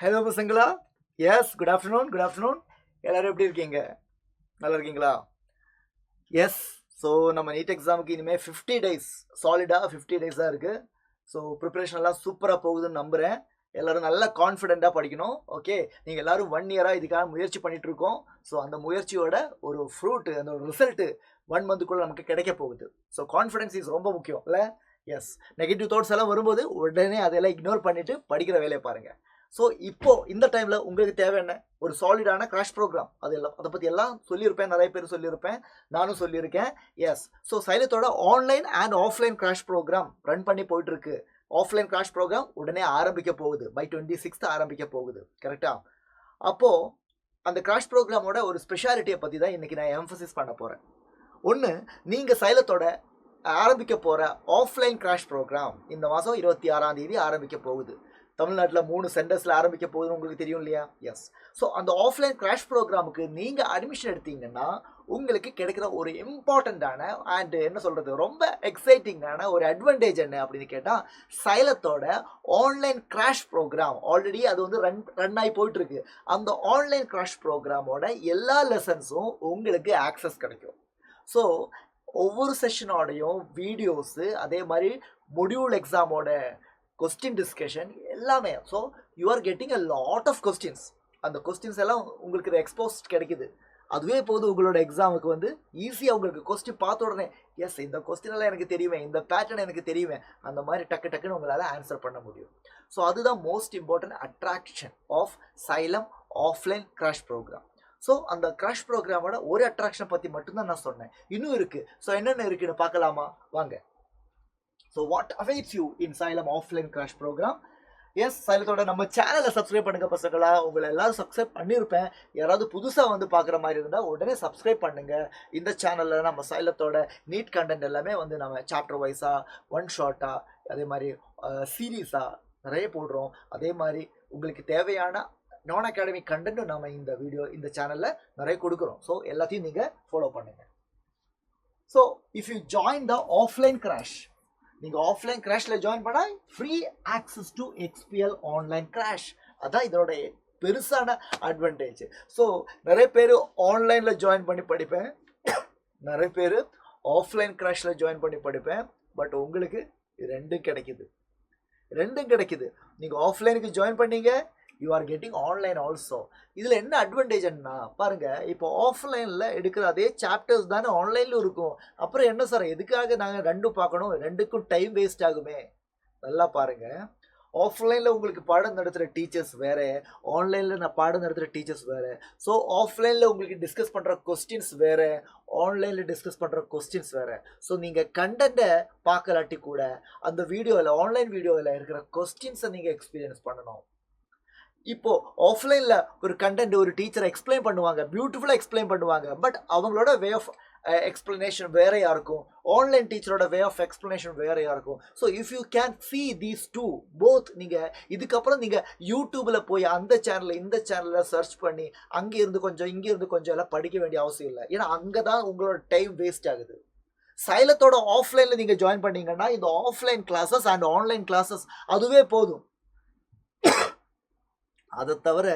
Hello பசங்களா. Yes, good afternoon. எல்லாரும் எப்படி இருக்கீங்க? நல்லா இருக்கீங்களா? எஸ். ஸோ நம்ம நீட் எக்ஸாமுக்கு இனிமேல் 50 days, சாலிடாக 50 days தான் இருக்குது. ஸோ ப்ரிப்பரேஷன் எல்லாம் சூப்பராக போகுதுன்னு நம்புகிறேன். எல்லோரும் நல்லா கான்ஃபிடெண்ட்டாக படிக்கணும். ஓகே, நீங்கள் எல்லோரும் 1 year இதுக்காக முயற்சி பண்ணிகிட்டு இருக்கோம். ஸோ அந்த முயற்சியோட ஒரு ஃப்ரூட்டு, அந்த ஒரு ரிசல்ட்டு 1 month நமக்கு கிடைக்க போகுது. ஸோ கான்ஃபிடென்ஸ் இஸ் ரொம்ப முக்கியம் இல்லை? எஸ். நெகட்டிவ் தாட்ஸ் எல்லாம் வரும்போது உடனே அதெல்லாம் இக்னோர் பண்ணிவிட்டு படிக்கிற வேலையை பாருங்கள். ஸோ இப்போ இந்த டைமில் உங்களுக்கு தேவை என்ன? ஒரு சாலிடான கிராஷ் ப்ரோக்ராம். அதை பற்றி எல்லாம் சொல்லியிருப்பேன், நிறைய பேர் சொல்லியிருப்பேன், நானும் சொல்லியிருக்கேன். எஸ். ஸோ சைலத்தோட online and offline crash program run பண்ணி போயிட்டுருக்கு. ஆஃப்லைன் கிராஷ் ப்ரோக்ராம் உடனே ஆரம்பிக்க போகுது. பை 26th ஆரம்பிக்க போகுது. கரெக்டாக? அப்போது அந்த கிராஷ் ப்ரோக்ராமோட ஒரு ஸ்பெஷாலிட்டியை பற்றி தான் இன்றைக்கி நான் எம்ஃபசிஸ் பண்ண போகிறேன். ஒன்று, நீங்கள் சைலத்தோட ஆரம்பிக்க போகிற ஆஃப்லைன் கிராஷ் ப்ரோக்ராம் இந்த மாதம் 26ஆம் தேதி ஆரம்பிக்க போகுது. தமிழ்நாட்டில் 3 சென்டர்ஸில் ஆரம்பிக்க போகுதுன்னு உங்களுக்கு தெரியும் இல்லையா? எஸ். ஸோ அந்த ஆஃப்லைன் கிராஷ் ப்ரோக்ராமுக்கு நீங்கள் அட்மிஷன் எடுத்தீங்கன்னா உங்களுக்கு கிடைக்கிற ஒரு இம்பார்ட்டண்ட்டான அண்ட் என்ன சொல்கிறது, ரொம்ப எக்ஸைட்டிங்கான ஒரு அட்வான்டேஜ் என்ன அப்படின்னு கேட்டால், சைலத்தோட ஆன்லைன் கிராஷ் ப்ரோக்ராம் ஆல்ரெடி அது வந்து ரன் ஆகி போயிட்டுருக்கு. அந்த ஆன்லைன் கிராஷ் ப்ரோக்ராமோட எல்லா லெசன்ஸும் உங்களுக்கு ஆக்சஸ் கிடைக்கும். ஸோ ஒவ்வொரு செஷனோடையும் வீடியோஸு, அதே மாதிரி மொடியூல் எக்ஸாமோட கொஸ்டின் டிஸ்கஷன் எல்லாமே. So you are getting a lot of questions. அந்த கொஸ்டின்ஸ் எல்லாம் உங்களுக்கு எக்ஸ்போஸ்ட் கிடைக்குது. அதுவே போதும் உங்களோட எக்ஸாமுக்கு வந்து ஈஸியாக உங்களுக்கு கொஸ்டின் பார்த்த உடனே எஸ், இந்த கொஸ்டின் எல்லாம் எனக்கு தெரியுமே, இந்த பேட்டர்ன் எனக்கு தெரியுமே, அந்த மாதிரி டக்குன்னு உங்களால் ஆன்சர் பண்ண முடியும். ஸோ அதுதான் most important attraction of Xylem offline crash programme. So அந்த கிராஷ் ப்ரோக்ராமோட ஒரு அட்ராக்ஷன் பற்றி மட்டும்தான் நான் சொன்னேன். இன்னும் இருக்குது. ஸோ என்னென்ன இருக்குன்னு பார்க்கலாமா? வாங்க. So what awaits you in Xylem offline crash program? Yes, சைலத்தோட நம்ம சேனலை சப்ஸ்கிரைப் பண்ணுங்க பசங்களா. உங்களை எல்லாரும் சப்ஸ்கிரைப் பண்ணியிருப்பேன். யாராவது புதுசாக வந்து பார்க்குற மாதிரி இருந்தால் உடனே சப்ஸ்கிரைப் பண்ணுங்கள். இந்த சேனலில் நம்ம சைலத்தோட நீட் கண்டென்ட் எல்லாமே வந்து நம்ம சாப்டர் வைஸாக, ஒன் ஷார்ட்டாக, அதே மாதிரி சீரீஸாக நிறைய போடுறோம். அதே மாதிரி உங்களுக்கு தேவையான நான் அகாடமிக் கண்டென்ட்டும் நம்ம இந்த சேனலில் நிறைய கொடுக்குறோம். ஸோ எல்லாத்தையும் நீங்கள் ஃபாலோ பண்ணுங்கள். So if you join the offline crash, நீங்கள் ஆஃப்லைன் கிராஷில் ஜாயின் பண்ணால் free access to XPL online crash. அதான் இதோட பெருசான அட்வான்டேஜ். ஸோ நிறைய பேர் ஆன்லைனில் ஜாயின் பண்ணி படிப்பேன், நிறைய பேர் ஆஃப்லைன் கிராஷில் ஜாயின் பண்ணி படிப்பேன். பட் உங்களுக்கு ரெண்டும் கிடைக்குது. நீங்கள் ஆஃப்லைனுக்கு ஜாயின் பண்ணீங்க, you are getting online also. இதில் என்ன அட்வான்டேஜ்னா பாருங்கள், இப்போ ஆஃப்லைனில் எடுக்கிற அதே சாப்டர்ஸ் தானே ஆன்லைனில் இருக்கும். அப்புறம் என்ன சார், எதுக்காக நாங்கள் ரெண்டும் பார்க்கணும்? ரெண்டுக்கும் டைம் வேஸ்ட் ஆகுமே. நல்லா பாருங்கள், ஆஃப்லைனில் உங்களுக்கு பாடம் நடத்துகிற டீச்சர்ஸ் வேறு, ஆன்லைனில் நான் பாடம் நடத்துகிற டீச்சர்ஸ் வேறு. ஸோ ஆஃப்லைனில் உங்களுக்கு டிஸ்கஸ் பண்ணுற கொஸ்டின்ஸ் வேறு, ஆன்லைனில் டிஸ்கஸ் பண்ணுற கொஸ்டின்ஸ் வேறு. ஸோ நீங்கள் கண்டென்ட்டை பார்க்கலாட்டி கூட அந்த வீடியோவில், ஆன்லைன் வீடியோவில் இருக்கிற கொஸ்டின்ஸை நீங்கள் எக்ஸ்பீரியன்ஸ் பண்ணணும். இப்போது ஆஃப்லைனில் ஒரு கண்டென்ட் ஒரு டீச்சர் எக்ஸ்பிளைன் பண்ணுவாங்க, பியூட்டிஃபுல்லாக எக்ஸ்பிளைன் பண்ணுவாங்க. பட் அவங்களோட வே ஆஃப் எக்ஸ்பிளனேஷன் வேறையாக இருக்கும், ஆன்லைன் டீச்சரோட வே ஆஃப் எக்ஸ்பிளனேஷன் வேறையாக இருக்கும். So if you can see these two both, நீங்கள் இதுக்கப்புறம் நீங்கள் யூடியூப்பில் போய் அந்த சேனலில் இந்த சேனலில் சர்ச் பண்ணி அங்கே இருந்து கொஞ்சம் இங்கே இருந்து கொஞ்சம் எல்லாம் படிக்க வேண்டிய அவசியம் இல்லை. ஏன்னா அங்கே தான் உங்களோட டைம் வேஸ்ட் ஆகுது. சைலத்தோட ஆஃப்லைனில் நீங்கள் ஜாயின் பண்ணீங்கன்னா இந்த offline classes and online classes அதுவே போதும். அதை தவிர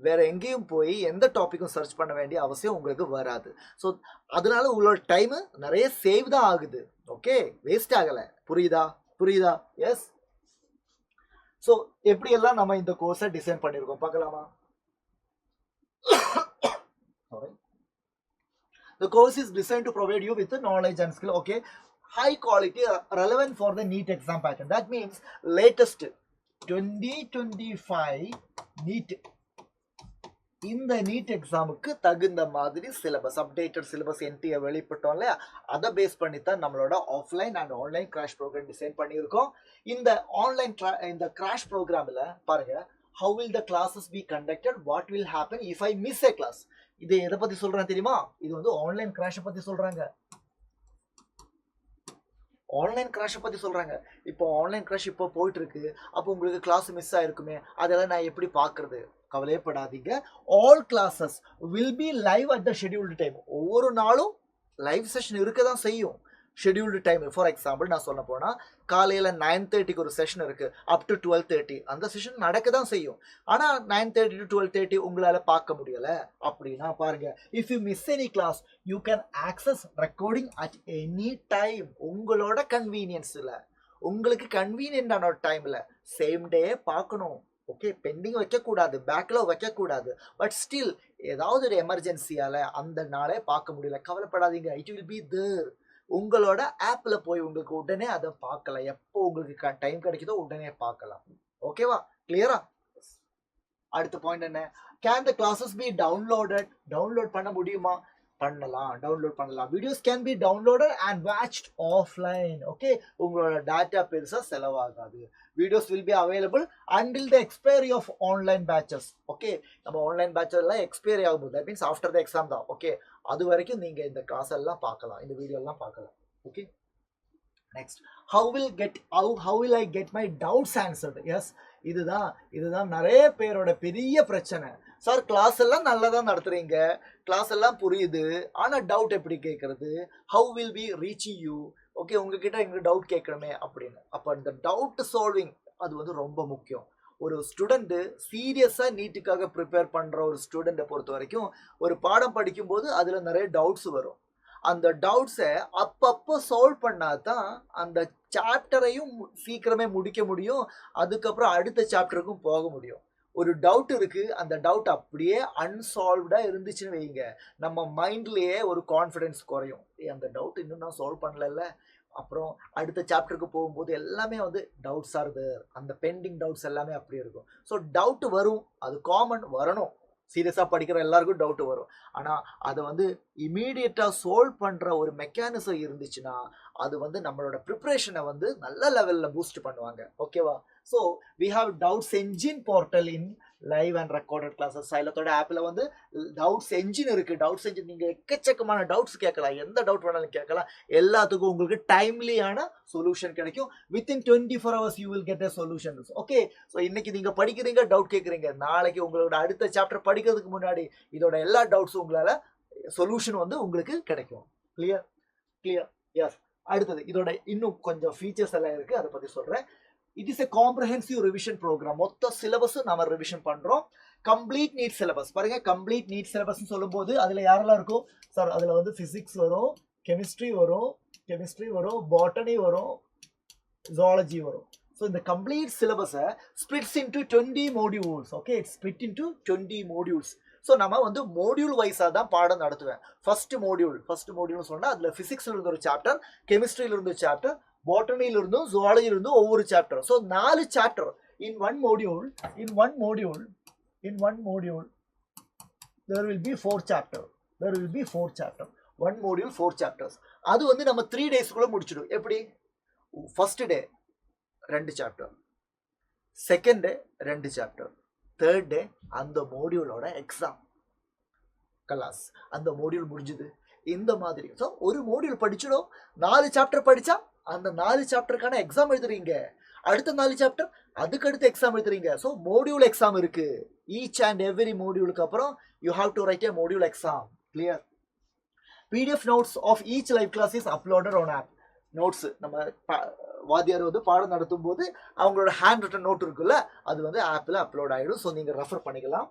வேறு எங்கேயும் போய் எந்த டாப்பிக்கும் சர்ச் பண்ண வேண்டிய அவசியம் உங்களுக்கு வராது. ஸோ அதனால உங்களோட டைமு நிறைய சேவ் தான் ஆகுது. ஓகே, வேஸ்ட் ஆகலை. புரியுதா? எஸ். ஸோ எப்படியெல்லாம் நம்ம இந்த கோர்ஸை டிசைன் பண்ணியிருக்கோம் பார்க்கலாமா? The course is designed to provide you with the knowledge and skill. Okay, high quality, relevant for the NEET exam pattern. That means latest 2025 NEET, இந்த நீட் எக்ஸாமுக்கு தகுந்த மாதிரி சிலபஸ், அப்டேட்டட் சிலபஸ் என்டிஏ வெளிப்பட்டோம் இல்லையா, அதை base பண்ணி தான் நம்மளோட offline and online crash programme design பண்ணியிருக்கோம். இந்த இந்த கிராஷ் ப்ரோக்ராமில் பாருங்கள், how will the classes be conducted, what will happen if I miss a class. இது எதை பற்றி சொல்கிறேன் தெரியுமா? இது வந்து ஆன்லைன் கிராஷை பற்றி சொல்கிறாங்க. இப்போ ஆன்லைன் கிராஷ் இப்போ போயிட்டுருக்கு. அப்போ உங்களுக்கு கிளாஸ் மிஸ் ஆகிருக்குமே, அதெல்லாம் நான் எப்படி பார்க்குறது? கவலைப்படாதீங்க. All classes will be live at the scheduled time. ஒவ்வொரு நாளும் லைவ் செஷன் இருக்க தான் செய்யும். Scheduled time. ஃபார் எக்ஸாம்பிள் நான் சொல்ல போனால் காலையில் 9:30க்கு ஒரு செஷன் இருக்குது, அப் டு 12:30. அந்த செஷன் நடக்க தான் செய்யும். ஆனால் 9:30 to 12:30 உங்களால் பார்க்க முடியலை அப்படின்னா பாருங்கள், if you miss any class you can access recording at any time. உங்களோட கன்வீனியன்ஸில், உங்களுக்கு கன்வீனியன்டான டைமில் சேம் டே பார்க்கணும். ஓகே, பெண்டிங் வைக்கக்கூடாது, பேக்கில் வைக்கக்கூடாது. பட் ஸ்டில் ஏதாவது ஒரு எமர்ஜென்சியால் அந்த நாளே பார்க்க முடியல, கவலைப்படாதீங்க. It will be there. உங்களோட ஆப்பில் போய் உங்களுக்கு உடனே அதை பார்க்கலாம். எப்போ உங்களுக்கு டைம் கிடைக்குதோ உடனே பார்க்கலாம். ஓகேவா? கிளியரா? அடுத்த பாயிண்ட் என்ன? Can the classes be downloaded? Download பண்ண முடியுமா? பண்ணலாம், டவுன்லோட் பண்ணலாம். Videos can be downloaded and watched offline. Okay, உங்களோட டேட்டா பெருசாக செலவாகாது. Videos will be available until the expiry of online batches. Okay, நம்ம ஆன்லைன் பேட்ச் எல்லாம் எக்ஸ்பைரி ஆகும்போது, that means after the exam தான். ஓகே, அது வரைக்கும் நீங்கள் இந்த கிளாஸ் எல்லாம் பார்க்கலாம், இந்த வீடியோ எல்லாம் பார்க்கலாம். Okay, next, how will I get my doubts answered? Yes, இதுதான் நிறைய பேரோட பெரிய பிரச்சனை. சார், கிளாஸ் எல்லாம் நல்லா தான் நடத்துறீங்க, கிளாஸ் எல்லாம் புரியுது, ஆனால் டவுட் எப்படி கேட்கறது? How will be reaching you? Okay, உங்ககிட்ட எங்களுக்கு டவுட் கேட்கணுமே அப்படின்னு. அப்போ இந்த டவுட் சால்விங் அது வந்து ரொம்ப முக்கியம். ஒரு ஸ்டூடெண்ட்டு சீரியஸாக நீட்டுக்காக ப்ரிப்பேர் பண்ணுற ஒரு ஸ்டூடெண்ட்டை பொறுத்த வரைக்கும் ஒரு பாடம் படிக்கும்போது அதில் நிறைய டவுட்ஸ் வரும். அந்த டவுட்ஸை அப்பப்போ சால்வ் பண்ணால் தான் அந்த சாப்டரையும் சீக்கிரமே முடிக்க முடியும், அதுக்கப்புறம் அடுத்த சாப்டருக்கும் போக முடியும். ஒரு டவுட் இருக்குது, அந்த டவுட் அப்படியே அன்சால்வ்டாக இருந்துச்சுன்னு வைங்க, நம்ம மைண்ட்லேயே ஒரு கான்ஃபிடென்ஸ் குறையும். அந்த டவுட் இன்னும் நான் சால்வ் பண்ணல, அப்புறம் அடுத்த சாப்டருக்கு போகும்போது எல்லாமே வந்து டவுட்ஸாக இருக்குது, அந்த பெண்டிங் டவுட்ஸ் எல்லாமே அப்படி இருக்கும். ஸோ டவுட் வரும், அது காமன், வரணும். சீரியஸாக படிக்கிற எல்லாருக்கும் டவுட் வரும். ஆனால் அதை வந்து இமீடியட்டாக சால்வ் பண்ணுற ஒரு மெக்கானிசம் இருந்துச்சுன்னா அது வந்து நம்மளோட ப்ரிப்ரேஷனை வந்து நல்ல லெவலில் பூஸ்ட் பண்ணுவாங்க. ஓகேவா? So we have doubts engine portal in live and recorded classes. சைலத்தோட ஆப்பில் வந்து டவுட்ஸ் என்ஜின் இருக்குது. டவுட்ஸ் என்ஜின் நீங்கள் எக்கச்சக்கமான டவுட்ஸ் கேட்கலாம், எந்த டவுட் வேணாலும் கேட்கலாம். எல்லாத்துக்கும் உங்களுக்கு டைம்லியான சொல்யூஷன் கிடைக்கும். Within 24 hours you will get a solution. Okay, so இன்னைக்கு நீங்கள் படிக்கிறீங்க, டவுட் கேட்குறீங்க, நாளைக்கு உங்களோட அடுத்த சாப்டர் படிக்கிறதுக்கு முன்னாடி இதோட எல்லா டவுட்ஸும் உங்களால் சொல்யூஷன் வந்து உங்களுக்கு கிடைக்கும். கிளியர்? எஸ். அடுத்தது இதோட இன்னும் கொஞ்சம் ஃபீச்சர்ஸ் எல்லாம் இருக்குது, அதை பற்றி சொல்கிறேன். It is a comprehensive revision programme. மொத்த சிலபஸும் நம்ம ரிவிஷன் பண்ணுறோம். கம்ப்ளீட் நீட் சிலபஸ் பாருங்க. கம்ப்ளீட் நீட் சிலபஸ்ன்னு சொல்லும்போது அதில் யாரெல்லாம் இருக்கும் சார்? அதில் வந்து ஃபிசிக்ஸ் வரும், கெமிஸ்ட்ரி வரும், பாட்டனி வரும், ஜுவாலஜி வரும். ஸோ இந்த கம்ப்ளீட் சிலபஸை splits into 20 modules. Okay, it's split into 20 modules. So நம்ம வந்து மோடியூல் வைஸாக தான் பாடம் நடத்துவேன். ஃபர்ஸ்ட் மோடியூல்னு சொன்னால் அதில் ஃபிசிக்ஸில் இருந்து ஒரு சாப்டர், கெமிஸ்ட்ரியில் இருந்து ஒரு சாப்டர், பாட்டனியிலிருந்தும் ஜுவாலஜிலிருந்தும் ஒவ்வொரு chapter. So 4 chapter in one module. there will be 4 chapters. 1 module 4 chapters. அது வந்து நம்ம 3 daysக்குள்ள முடிச்சிடும். எப்படி? First day 2 chapter, second day 2 chapter, third day அந்த மோடியூலோட எக்ஸாம் கிளாஸ். அந்த மோடியூல் முடிஞ்சுது. இந்த மாதிரி ஸோ ஒரு மோடியூல் படிச்சிடும். 4 சாப்டர் படித்தா அந்த 4 சாப்டருக்கான எக்ஸாம் எழுதுறீங்க. அடுத்த 4 சாப்டர் அதுக்கடுத்து எக்ஸாம் எழுதுறீங்க. ஸோ மோடியூல் எக்ஸாம் இருக்கு. ஈச் அண்ட் எவ்ரி மோடியூலுக்கு அப்புறம் you have to write a module exam. Clear? PDF notes of each live class is uploaded on app. Notes நம்ம வாத்தியார் வந்து பாடம் நடத்தும் போது அவங்களோட ஹேண்ட் ரிட்டன் நோட் இருக்குல்ல, அது வந்து ஆப்பில் அப்லோட் ஆகிடும். ஸோ நீங்கள் ரெஃபர் பண்ணிக்கலாம்.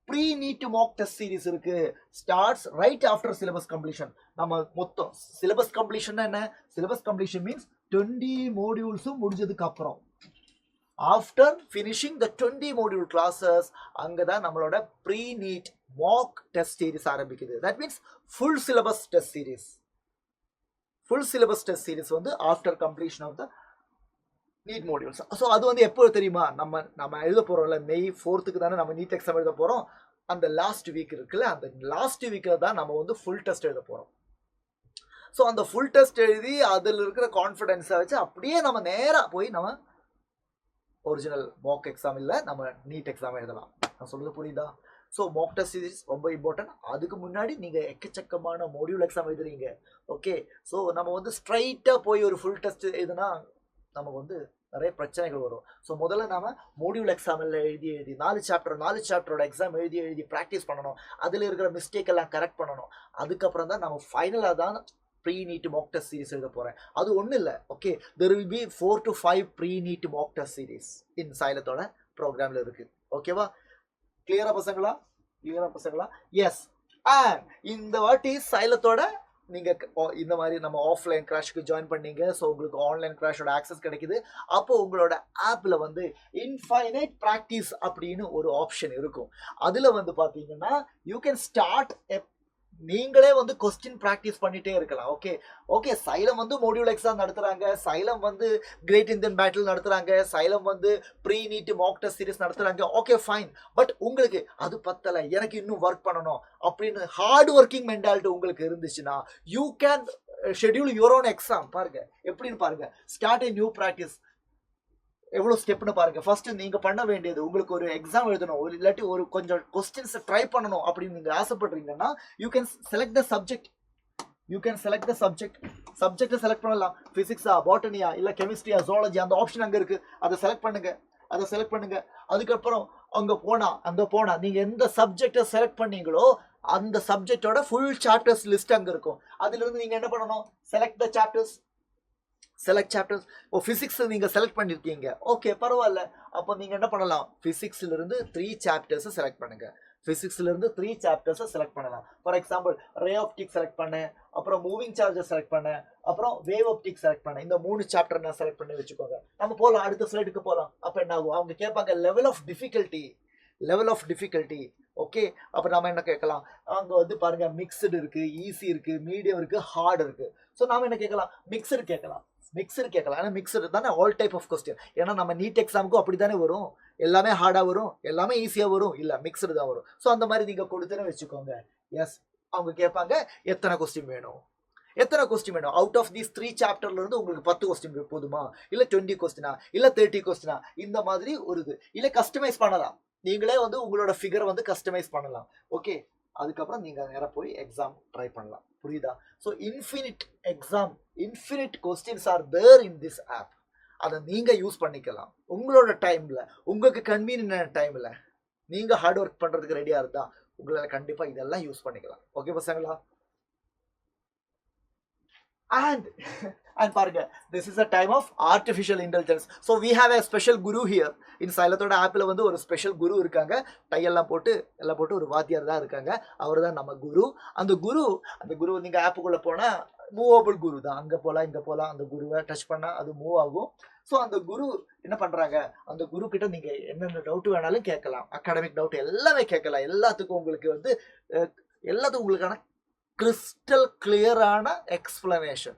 Pre NEET mock test series இருக்கு. Starts right after syllabus completion. நம்ம மொத்தம் சிலபஸ் கம்ப்ளீஷன் என்ன? சிலபஸ் கம்ப்ளீஷன் மீன்ஸ் 20 modules முடிஞ்சதுக்கு அப்புறம், after finishing the 20 module classes, அங்கே தான் நம்மளோட pre NEET mock test series ஆரம்பிக்குது. That means full syllabus test series வந்து after completion of the NEET modules. So அது வந்து எப்போ தெரியுமா? நம்ம எழுத போகிறோம்ல, May 4th தானே நம்ம நீட் எக்ஸாம் எழுத போகிறோம். அந்த லாஸ்ட் வீக் இருக்குல்ல, அந்த லாஸ்ட் வீக்கில் தான் நம்ம வந்து ஃபுல் டெஸ்ட் எழுத போகிறோம். ஸோ அந்த ஃபுல் டெஸ்ட் எழுதி அதில் இருக்கிற கான்ஃபிடென்ஸை வச்சு அப்படியே நம்ம நேராக போய் நம்ம ஒரிஜினல் மாக் எக்ஸாம் இல்லை, நம்ம நீட் எக்ஸாம் எழுதலாம். நான் சொல்றது புரியுதா? ஸோ மாக் டெஸ்ட் சீரிஸ் ரொம்ப இம்பார்ட்டன்ட். அதுக்கு முன்னாடி நீங்கள் எக்கச்சக்கமான மோடியூல் எக்ஸாம் எழுதுறீங்க. ஓகே, ஸோ நம்ம வந்து ஸ்ட்ரைட்டாக போய் ஒரு ஃபுல் டெஸ்ட் எழுதுனா நமக்கு வந்து நிறைய பிரச்சனைகள் வரும். ஸோ முதல்ல நாம மோடியூல் எக்ஸாமில் எழுதி 4 சாப்டரோட எக்ஸாம் எழுதி ப்ராக்டிஸ் பண்ணணும். அதில் இருக்கிற மிஸ்டேக் எல்லாம் கரெக்ட் பண்ணணும். அதுக்கப்புறம் தான் நம்ம ஃபைனலாக தான் ப்ரீ-நீட் மாக் டெஸ்ட் சீரிஸ் எழுத போகிறேன். அது ஒன்றும் இல்லை. Okay, there will be 4 to 5 pre NEET mock test series in சைலத்தோட ப்ரோக்ராமில் இருக்குது. ஓகேவா? கிளியரா பசங்களா? எஸ். அண்ட் இந்த வாட்டி சைலத்தோட நீங்கள் இந்த மாதிரி நம்ம ஆஃப்லைன் கிராஷ்க்கு ஜாயின் பண்ணீங்க. ஸோ உங்களுக்கு ஆன்லைன் கிராஷோட ஆக்சஸ் கிடைக்குது. அப்போ உங்களோட ஆப்பில் வந்து இன்ஃபைனைட் ப்ராக்டிஸ் அப்படின்னு ஒரு ஆப்ஷன் இருக்கும். அதில் வந்து பார்த்தீங்கன்னா யூ கேன் ஸ்டார்ட் நீங்களே வந்து கொஸ்டின் ப்ராக்டிஸ் பண்ணிட்டே இருக்கலாம். ஓகே சைலம் வந்து மோடியூல் எக்ஸாம் நடத்துறாங்க, சைலம் வந்து கிரேட் இந்தியன் பேட்டில் நடத்துறாங்க, சைலம் வந்து ப்ரீ-நீட் மாக் டெஸ்ட் சீரிஸ் நடத்துறாங்க. Okay fine. பட் உங்களுக்கு அது பத்தலை, எனக்கு இன்னும் ஒர்க் பண்ணணும் அப்படின்னு ஹார்ட் ஒர்க்கிங் மென்டாலிட்டி உங்களுக்கு இருந்துச்சுன்னா you can schedule your own exam. பாருங்க எப்படின்னு பாருங்க. Start a new practice. எவ்வளோ ஸ்டெப்னு பாருங்க. ஃபர்ஸ்ட் நீங்க பண்ண வேண்டியது, உங்களுக்கு ஒரு எக்ஸாம் எழுதணும், இல்லாட்டி ஒரு கொஞ்சம் கொஸ்டின்ஸ் ட்ரை பண்ணணும் அப்படின்னு நீங்க ஆசைப்படுறீங்கன்னா you can select the subject. சப்ஜெக்டை செலக்ட் பண்ணலாம். பிசிக்ஸா, பாட்டனியா, இல்ல கெமிஸ்ட்ரியா, ஜுவாலஜி, அந்த ஆப்ஷன் அங்க இருக்கு. அதை செலக்ட் பண்ணுங்க. அதுக்கப்புறம் அங்க போனா நீங்க எந்த சப்ஜெக்டை செலக்ட் பண்ணீங்களோ அந்த சப்ஜெக்டோட ஃபுல் சாப்டர்ஸ் லிஸ்ட் அங்க இருக்கும். அதுல இருந்து நீங்க என்ன பண்ணணும்? Select chapters. பிசிக்ஸ் நீங்க செலக்ட் பண்ணிருக்கீங்க. ஓகே பரவாயில்ல. அப்போ நீங்க என்ன பண்ணலாம்? பிசிக்ஸ்ல இருந்து 3 சாப்டர்ஸ் செலக்ட் பண்ணுங்க. For example ray optic select பண்ணேன், அப்புறம் மூவிங் சார்ஜஸ் செலக்ட் பண்ணேன், அப்புறம் வேவ் ஆப்டிக் செலக்ட் பண்ணேன். இந்த 3 சாப்டர் நான் செலக்ட் பண்ணி வச்சுக்கோங்க. நம்ம போகலாம், அடுத்த ஸ்லைடுக்கு போகலாம். அப்போ என்ன ஆகும்? அவங்க கேட்பாங்க லெவல் ஆஃப் டிஃபிகல்ட்டி. ஓகே, அப்போ நாம என்ன கேட்கலாம்? அங்கே வந்து பாருங்க மிக்சடு இருக்கு, ஈஸி இருக்கு, மீடியம் இருக்கு, ஹார்ட் இருக்கு. ஸோ நாம என்ன கேட்கலாம்? மிக்சடு கேட்கலாம். ஏன்னா மிக்சடு தானே ஆல் டைப் ஆஃப் கொஸ்டின். ஏன்னா நம்ம நீட் எக்ஸாமுக்கும் அப்படி தானே வரும். எல்லாமே ஹார்டா வரும், எல்லாமே ஈஸியா வரும், இல்ல மிக்சடு தான் வரும். ஸோ அந்த மாதிரி நீங்க கொடுத்துன்னு வச்சுக்கோங்க. எஸ், அவங்க கேட்பாங்க எத்தனை கொஸ்டின் வேணும். அவுட் ஆஃப் தீஸ் 3 சாப்டர்ல இருந்து உங்களுக்கு 10 கொஸ்டின் போதுமா, இல்ல 20 கொஸ்டினா, இல்ல 30 கொஸ்டினா, இந்த மாதிரி ஒரு இது. இல்ல கஸ்டமைஸ் பண்ணலாம். நீங்களே வந்து உங்களோட ஃபிகர் வந்து கஸ்டமைஸ் பண்ணலாம். ஓகே, அதுக்கப்புறம் நீங்க நேரா போய் எக்ஸாம் ட்ரை பண்ணலாம். புரியுதா? So infinite questions are there in this app. அதை நீங்க யூஸ் பண்ணிக்கலாம் உங்களோட டைம்ல, உங்களுக்கு கன்வீனியன்ட் டைம்ல. நீங்க ஹார்ட் ஒர்க் பண்றதுக்கு ரெடியா இருந்தா உங்களால கண்டிப்பா இதெல்லாம் யூஸ் பண்ணிக்கலாம். ஓகே பசங்களா? And பாருங்க, this is a time of artificial intelligence. So we have a special guru here in சைலத்தோட ஆப்ல வந்து ஒரு ஸ்பெஷல் குரு இருக்காங்க. எல்லாம் போட்டு ஒரு வாத்தியார் தான் இருக்காங்க. அவர் தான் நம்ம குரு. அந்த குரு நீங்க ஆப்புக்குள்ள போனா மூவபிள் குரு தான். அங்க போலாம் இங்க போலாம். அந்த குருவை டச் பண்ணா அது மூவ் ஆகும். ஸோ அந்த குரு என்ன பண்றாங்க? அந்த குரு கிட்ட நீங்க என்னென்ன டவுட் வேணாலும் கேட்கலாம். அகாடமிக் டவுட் எல்லாமே கேட்கலாம். எல்லாத்துக்கும் உங்களுக்கான கிறிஸ்டல் கிளியரான எக்ஸ்பிளனேஷன்.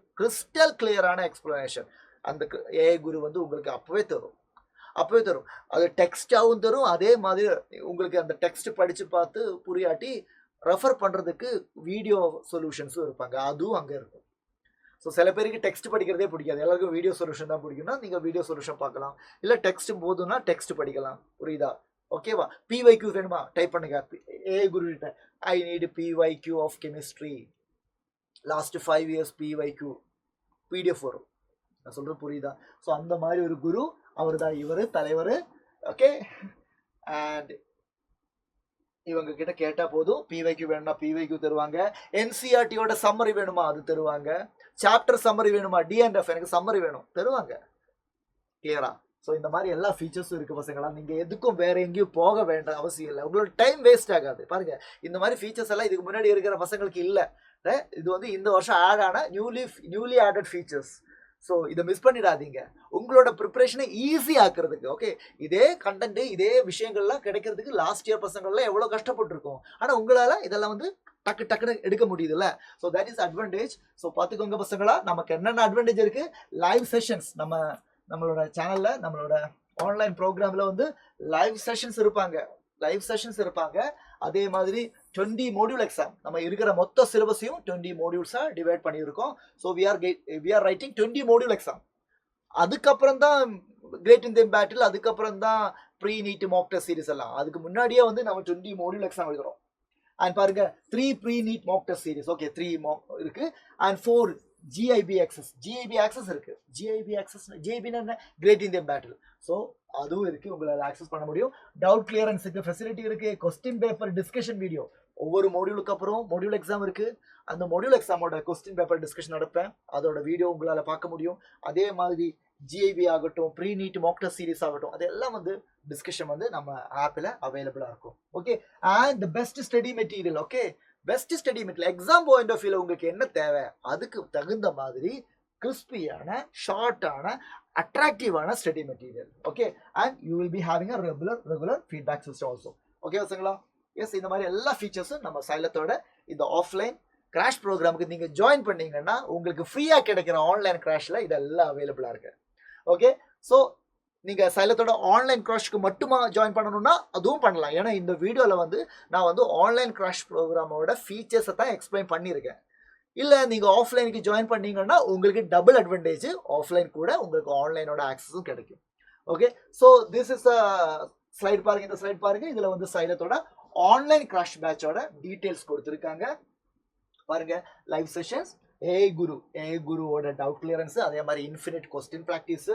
அந்த ஏஐ குரு வந்து உங்களுக்கு அப்பவே தரும். அது டெக்ஸ்டாகவும் தரும். அதே மாதிரி உங்களுக்கு அந்த டெக்ஸ்ட் படிச்சு பார்த்து புரியாட்டி ரெஃபர் பண்றதுக்கு வீடியோ சொல்யூஷன்ஸும் இருப்பாங்க. அதுவும் அங்க இருக்கும். ஸோ சில பேருக்கு டெக்ஸ்ட் படிக்கிறதே பிடிக்காது, எல்லாருக்கும் வீடியோ சொல்யூஷன் தான் பிடிக்கும்னா நீங்க வீடியோ சொல்யூஷன் பார்க்கலாம். இல்ல டெக்ஸ்ட் போதும்னா டெக்ஸ்ட் படிக்கலாம். புரியுதா? ஓகேவா? பிவைக்யூ வேணுமா? டைப் பண்ணுங்க ஏஐ குரு கிட்ட. I need PYQ of chemistry last 5 years PYQ PDF வரும். நான் சொல்றது புரியுதா? ஸோ அந்த மாதிரி ஒரு குரு அவர் தான் இவர் தலைவர். ஓகே, அண்ட் இவங்க கிட்ட கேட்டா போதும். பிவைக்யூ வேணும்னா பிவைக்யூ தருவாங்க. என்சிஆர்டியோட சம்மரி வேணுமா? அது தருவாங்க. சாப்டர் சம்மரி வேணுமா? டிஎன்எஃப் எனக்கு சம்மரி வேணும், தருவாங்க. கிளியரா? ஸோ இந்த மாதிரி எல்லா ஃபீச்சர்ஸும் இருக்கு பசங்களா. நீங்க எதுக்கும் வேற எங்கேயும் போக வேண்டாம் அவசியம் இல்லை. உங்களோட டைம் வேஸ்ட் ஆகாது. பாருங்க, இந்த மாதிரி ஃபீச்சர்ஸ் எல்லாம் இதுக்கு முன்னாடி இருக்கிற பசங்களுக்கு இல்லை. இது வந்து இந்த வருஷம் ஆட் ஆன நியூலி ஆடட் ஃபீச்சர்ஸ். ஸோ இதை மிஸ் பண்ணிடாதீங்க. உங்களோட ப்ரிப்பரேஷனை ஈஸி ஆக்குறதுக்கு. ஓகே, இதே கண்டென்ட் இதே விஷயங்கள்லாம் கிடைக்கிறதுக்கு லாஸ்ட் இயர் பசங்கள்லாம் எவ்வளோ கஷ்டப்பட்டுருக்கோம். ஆனால் உங்களால் இதெல்லாம் வந்து டக்குன்னு எடுக்க முடியுதுல்ல. So that is advantage. So பார்த்துக்கோங்க பசங்களா, நமக்கு என்னென்ன அட்வான்டேஜ் இருக்கு. லைவ் செஷன்ஸ் நம்மளோட சேனல்ல, நம்மளோட ஆன்லைன் ப்ரோக்ராம்ல வந்து லைவ் செஷன்ஸ் இருப்பாங்க. அதே மாதிரி 20 மாடியூல் எக்ஸாம். நம்ம இருக்கிற மொத்த சிலபஸையும் 20 மாடியூல்ஸா டிவைட் பண்ணியிருக்கோம். So we are writing 20 module exam. அதுக்கப்புறம் தான் கிரேட் இந்தியன் பேட்டில், அதுக்கப்புறம் தான் ப்ரீ-நீட் மாக் டெஸ்ட் சீரிஸ் எல்லாம். அதுக்கு முன்னாடியே வந்து நம்ம 20 மாடியூல் எக்ஸாம் எழுதுறோம். அண்ட் பாருங்க 3 pre NEET mock test series. Okay, 3 mock இருக்கு. அண்ட் 4 GIB access இருக்கு. GIB access, GIB என்ன? Great Indian battle. ஸோ அதுவும் இருக்குது, உங்களால் ஆக்சஸ் பண்ண முடியும். டவுட் கிளியரன்ஸுக்கு ஃபெசிலிட்டி இருக்குது. கொஸ்டின் பேப்பர் டிஸ்கஷன் வீடியோ ஒவ்வொரு மொடியூலுக்கு அப்புறம் மொடியூல் எக்ஸாம் இருக்குது. அந்த மொடியூல் எக்ஸாமோட கொஸ்டின் பேப்பர் டிஸ்கஷன் நடப்பேன். அதோட வீடியோ உங்களால் பார்க்க முடியும். அதே மாதிரி ஜிஐபி ஆகட்டும், pre NEET mock test series ஆகட்டும், அதெல்லாம் வந்து டிஸ்கஷன் வந்து நம்ம ஆப்பில் அவைலபிளாக இருக்கும். Okay, and best study material. Okay, best study material exam point of வியூவில் உங்களுக்கு என்ன தேவை, அதுக்கு தகுந்த மாதிரி கிறிஸ்பியான, ஷார்ட்டான, அட்ராக்டிவான study material. Okay, and you will be having a regular feedback system also. Okay வச்சுங்களா? எஸ், இந்த மாதிரி எல்லா ஃபீச்சர்ஸும் நம்ம சைலத்தோட இந்த ஆஃப்லைன் கிராஷ் ப்ரோக்ராமுக்கு நீங்கள் ஜாயின் பண்ணீங்கன்னா உங்களுக்கு ஃப்ரீயாக கிடைக்கிற ஆன்லைன் கிராஷில் இதெல்லாம் அவைலபிளாக இருக்குது. ஓகே, ஸோ நீங்கள் சைலத்தோட ஆன்லைன் கிராஷ்க்கு மட்டுமா ஜாயின் பண்ணணும்னா அதுவும் பண்ணலாம். ஏன்னா இந்த வீடியோவில் வந்து நான் வந்து ஆன்லைன் கிராஷ் ப்ரோக்ராமோட ஃபீச்சர்ஸை தான் எக்ஸ்பிளைன் பண்ணியிருக்கேன். இல்லை நீங்கள் ஆஃப்லைனுக்கு ஜாயின் பண்ணீங்கன்னா உங்களுக்கு டபுள் அட்வான்டேஜ், ஆஃப்லைன் கூட உங்களுக்கு ஆன்லைனோட ஆக்சஸும் கிடைக்கும். Okay, so this is a slide பாருங்க. இந்த ஸ்லைட் பாருங்க. இதில் வந்து சைலத்தோட ஆன்லைன் கிராஷ் பேட்சோட டீட்டெயில்ஸ் கொடுத்துருக்காங்க பாருங்க. லைவ் செஷன்ஸ், ஏ குருவோட டவுட் கிளியரன்ஸ், அதே மாதிரி infinite question practice,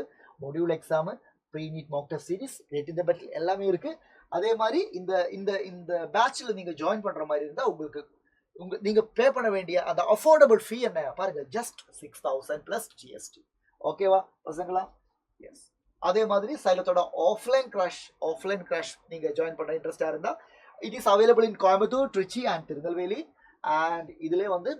module exam, pre NEET mock test series, rating the பெட்டில் எல்லாமே இருக்கு. அதே மாதிரி இந்த இந்த இந்த பேட்சில் நீங்கள் ஜாயின் பண்ணுற மாதிரி இருந்தால் உங்களுக்கு நீங்கள் பே பண்ண வேண்டிய அந்த அஃபோர்டபுள் ஃபீ என்ன பாருங்க, ஜஸ்ட் 6,000 + GST. ஓகேவா பசங்களா? எஸ், அதே மாதிரி சைலத்தோட ஆஃப்லைன் கிராஷ் நீங்கள் ஜாயின் பண்ண இன்ட்ரெஸ்டாக இருந்தால் it is available in Coimbatore, Trichy and Tirunelveli. And இதில் வந்து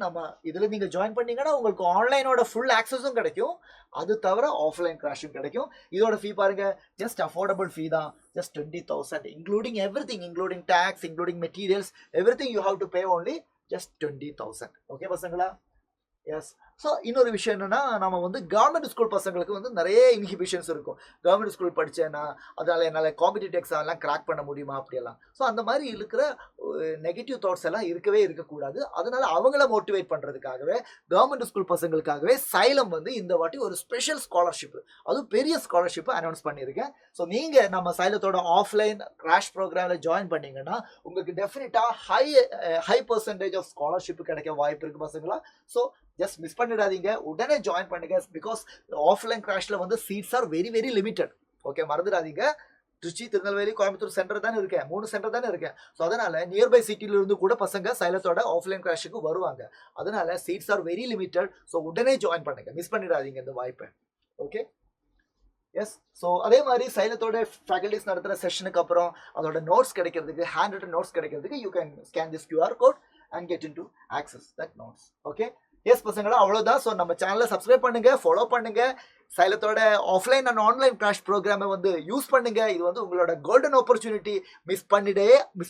இதில் நீங்கள் ஜாயின் பண்ணீங்கன்னா உங்களுக்கு ஆன்லைனோட ஃபுல் ஆக்சஸும் கிடைக்கும், அது தவிர ஆஃப்லைன் கிராஷும் கிடைக்கும். இதோட ஃபீ பாருங்க, ஜஸ்ட் அஃபோர்டபுள் ஃபீ தான், just 20,000, including everything, including tax, including materials, everything you have to pay only just 20,000. Okay பசங்களா? எஸ். ஸோ இன்னொரு விஷயம் என்னன்னா, நம்ம வந்து கவர்மெண்ட் ஸ்கூல் பசங்களுக்கு வந்து நிறைய இன்ஹிபிஷன்ஸ் இருக்கும். கவர்மெண்ட் ஸ்கூல் படித்தேன்னா அதனால் என்னால் காம்படிட்டிவ் எக்ஸாம்லாம் கிராக் பண்ண முடியுமா அப்படியெல்லாம். ஸோ அந்த மாதிரி இருக்கிற நெகட்டிவ் தாட்ஸ் எல்லாம் இருக்கக்கூடாது. அதனால அவங்கள மோட்டிவேட் பண்ணுறதுக்காகவே கவர்மெண்ட் ஸ்கூல் பசங்களுக்காகவே சைலம் வந்து இந்த வாட்டி ஒரு ஸ்பெஷல் ஸ்காலர்ஷிப், அதுவும் பெரிய ஸ்காலர்ஷிப் அனௌன்ஸ் பண்ணியிருக்கேன். ஸோ நீங்கள் நம்ம சைலத்தோட ஆஃப்லைன் கிராஷ் ப்ரோக்ராமில் ஜாயின் பண்ணீங்கன்னா உங்களுக்கு டெஃபினட்டாக ஹை பர்சன்டேஜ் ஆஃப் ஸ்காலர்ஷிப் கிடைக்க வாய்ப்பு இருக்குது பசங்களா. ஸோ ஜஸ்ட் மிஸ் பண்ணிடாதீங்க, உடனே ஜாயின் பண்ணுங்க. பிகாஸ் ஆஃப்லைன் கிராஷ்ல வந்து seats are very very limited. Okay, மறந்துடாதீங்க. திருச்சி, திருநெல்வேலி, கோயம்புத்தூர் சென்டர் தானே இருக்கேன், 3 சென்டர் தானே இருக்கேன். ஸோ அதனால நியர்பை சிட்டில இருந்து கூட பசங்க சைலத்தோட ஆஃப்லைன் கிராஷுக்கு வருவாங்க. அதனால seats are very limited. So உடனே ஜாயின் பண்ணுங்க, மிஸ் பண்ணிடாதீங்க இந்த வாய்ப்பை. Okay, S. ஸோ அதே மாதிரி சைலத்தோட ஃபேக்கல்டிஸ் நடத்துகிற செஷனுக்கு அப்புறம் அதோட நோட்ஸ் கிடைக்கிறதுக்கு, ஹேண்ட் ரிட்டன் நோட்ஸ் கிடைக்கிறதுக்கு you can scan this QR code and get into access that notes. Okay, yes பசங்களா, அவ்வளோதான். ஸோ நம்ம சேனலை சப்ஸ்கிரைப் பண்ணுங்க, ஃபாலோ பண்ணுங்க, சைலத்தோட ஆஃப்லைன் அண்ட் ஆன்லைன் கிராஷ் ப்ரோக்ராமை வந்து யூஸ் பண்ணுங்க. இது வந்து உங்களோட கோல்டன் ஆப்பர்ச்சுனிட்டி, மிஸ்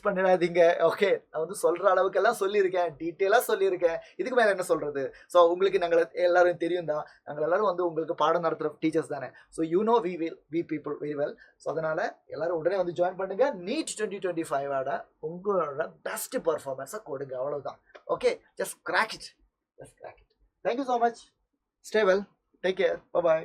பண்ணிடாதீங்க. ஓகே, நான் வந்து சொல்கிற அளவுக்கெல்லாம் சொல்லியிருக்கேன், டீட்டெயிலாக சொல்லியிருக்கேன். இதுக்கு மேலே என்ன சொல்கிறது? ஸோ உங்களுக்கு நாங்கள் எல்லாரும் தெரியும் தான், நாங்கள் எல்லாரும் வந்து உங்களுக்கு பாடம் நடத்துகிற டீச்சர்ஸ் தானே. So you know we people very well. So அதனால் எல்லாரும் உடனே வந்து ஜாயின் பண்ணுங்க. நீட் 2025 உங்களோட பெஸ்ட் பர்ஃபார்மன்ஸை கொடுங்க, அவ்வளோதான். Okay, just crack it. Thank you so much. Stay well. Take care. Bye-bye.